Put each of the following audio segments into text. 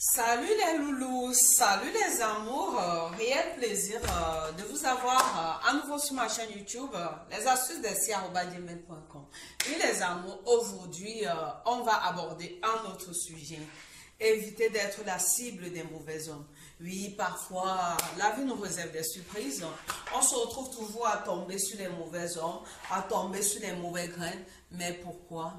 Salut les loulous, salut les amours, réel plaisir de vous avoir à nouveau sur ma chaîne YouTube, les astuces des@gmail.com. Oui les amours, aujourd'hui on va aborder un autre sujet, éviter d'être la cible des mauvais hommes. Oui, parfois la vie nous réserve des surprises, on se retrouve toujours à tomber sur les mauvais hommes, à tomber sur les mauvais graines, mais pourquoi?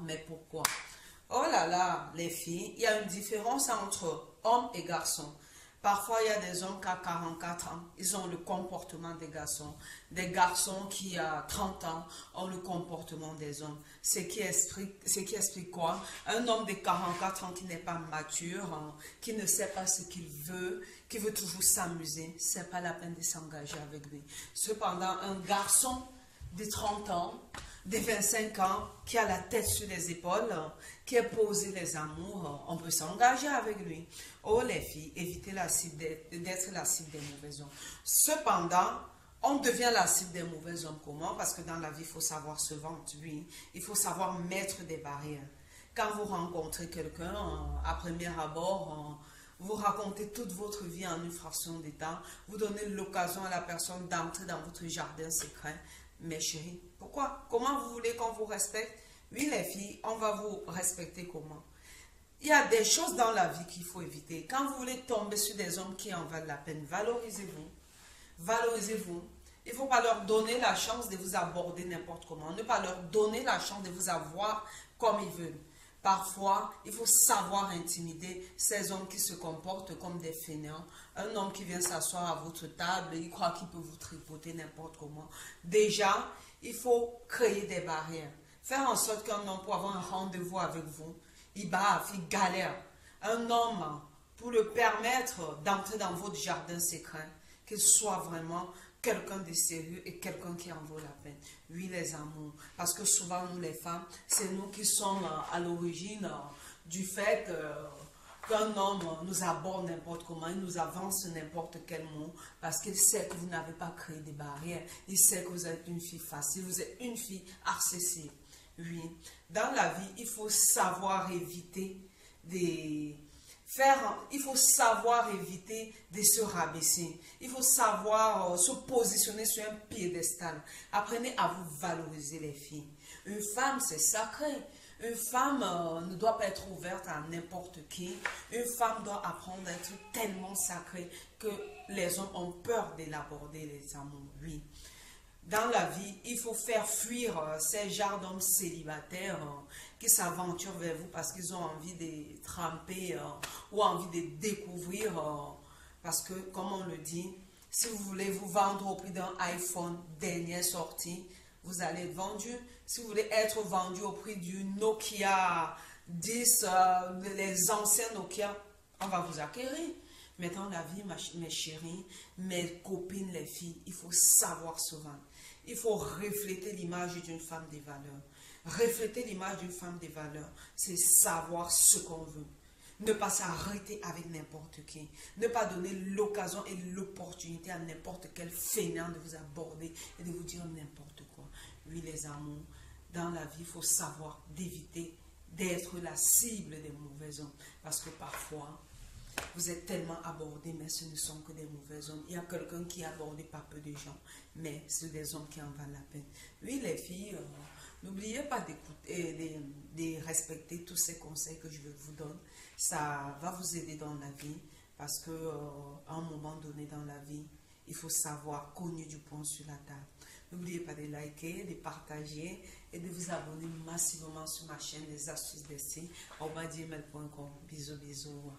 Oh là là, les filles, il y a une différence entre hommes et garçons. Parfois, il y a des hommes qui ont 44 ans, ils ont le comportement des garçons. Des garçons qui, à 30 ans, ont le comportement des hommes. Ce qui explique quoi? Un homme de 44 ans qui n'est pas mature, hein, qui ne sait pas ce qu'il veut, qui veut toujours s'amuser, c'est pas la peine de s'engager avec lui. Cependant, un garçon de 30 ans, de 25 ans, qui a la tête sur les épaules, qui est posé les amours, on peut s'engager avec lui. Oh les filles, évitez d'être la cible des mauvais hommes. Cependant, on devient la cible des mauvais hommes comment? Parce que dans la vie, il faut savoir se vendre, oui. Il faut savoir mettre des barrières. Quand vous rencontrez quelqu'un, à premier abord, vous racontez toute votre vie en une fraction de temps, vous donnez l'occasion à la personne d'entrer dans votre jardin secret. Mais chérie, pourquoi? Comment vous voulez qu'on vous respecte? Oui, les filles, on va vous respecter comment? Il y a des choses dans la vie qu'il faut éviter. Quand vous voulez tomber sur des hommes qui en valent la peine, valorisez-vous. Valorisez-vous. Il ne faut pas leur donner la chance de vous aborder n'importe comment. Ne pas leur donner la chance de vous avoir comme ils veulent. Parfois, il faut savoir intimider ces hommes qui se comportent comme des fainéants. Un homme qui vient s'asseoir à votre table, il croit qu'il peut vous tripoter n'importe comment. Déjà, il faut créer des barrières. Faire en sorte qu'un homme, pour avoir un rendez-vous avec vous, il bave, il galère. Un homme, pour le permettre d'entrer dans votre jardin secret, qu'il soit vraiment quelqu'un de sérieux et quelqu'un qui en vaut la peine. Oui, les amours. Parce que souvent, nous les femmes, c'est nous qui sommes à l'origine du fait qu'un homme nous aborde n'importe comment, il nous avance n'importe quel mot, parce qu'il sait que vous n'avez pas créé des barrières. Il sait que vous êtes une fille facile, vous êtes une fille accessible. Oui, dans la vie, il faut savoir éviter il faut savoir éviter de se rabaisser. Il faut savoir se positionner sur un piédestal. Apprenez à vous valoriser les filles. Une femme, c'est sacré. Une femme ne doit pas être ouverte à n'importe qui. Une femme doit apprendre à être tellement sacrée que les hommes ont peur de l'aborder, les amours. Oui. Dans la vie, il faut faire fuir ces genres d'hommes célibataires qui s'aventurent vers vous parce qu'ils ont envie de tremper ou envie de découvrir. Parce que, comme on le dit, si vous voulez vous vendre au prix d'un iPhone dernière sortie, vous allez être vendu. Si vous voulez être vendu au prix du Nokia 10, les anciens Nokia, on va vous acquérir. Mais dans la vie, mes chéris, mes copines, les filles, il faut savoir se vendre. Il faut refléter l'image d'une femme des valeurs. Refléter l'image d'une femme des valeurs, c'est savoir ce qu'on veut. Ne pas s'arrêter avec n'importe qui. Ne pas donner l'occasion et l'opportunité à n'importe quel fainéant de vous aborder et de vous dire n'importe quoi. Oui, les amours, dans la vie, il faut savoir d'éviter d'être la cible des mauvais hommes. Parce que parfois, vous êtes tellement abordés, mais ce ne sont que des mauvais hommes. Il y a quelqu'un qui est abordé par peu de gens, mais c'est des hommes qui en valent la peine. Oui, les filles, n'oubliez pas d'écouter, de respecter tous ces conseils que je vous donne. Ça va vous aider dans la vie, parce qu'à un moment donné dans la vie, il faut savoir cogner du poing sur la table. N'oubliez pas de liker, de partager et de vous abonner massivement sur ma chaîne Les Astuces d'Essie, @gmail.com. Bisous, bisous.